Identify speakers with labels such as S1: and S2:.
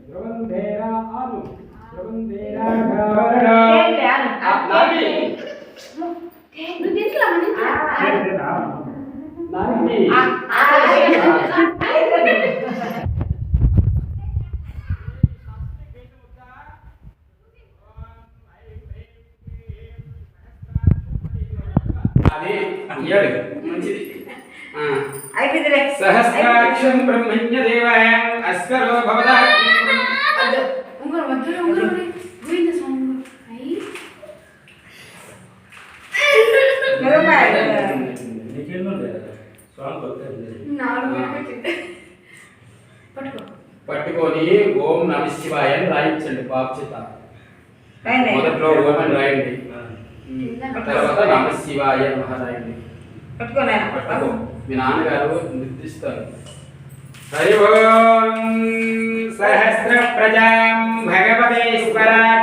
S1: ధ్రువంధేరా ఆను ధ్రువంధేరా
S2: నాని
S3: నువ్వు తింట్లా
S1: నాని
S2: అది ఇయ్యాడు మంచిది
S4: అయిపోయిందిలే.
S2: సహస్రాక్షం బ్రహ్మణ్య దేవాయం అస్కరో భవదాగ్ని
S3: అదో ఉంగరం వద్దురా ఉంగరం గోవింద స్వామి అయ్యి నాలుగు పట్టుకో
S2: పట్టుకొని ఓం నమ శివాయ అని రాయించండి బాబు చేత
S4: రాయండి.
S2: మొదట్లో ఓం అని రాయండి తర్వాత నమ శివాయ నమః రాయండి
S4: పట్టుకో నాయన.
S2: పట్టుకో మీ నాన్నగారు నిర్దిస్తారు హరి ఓం సహస్ర ప్రజాం భగవతేశ్వరాయ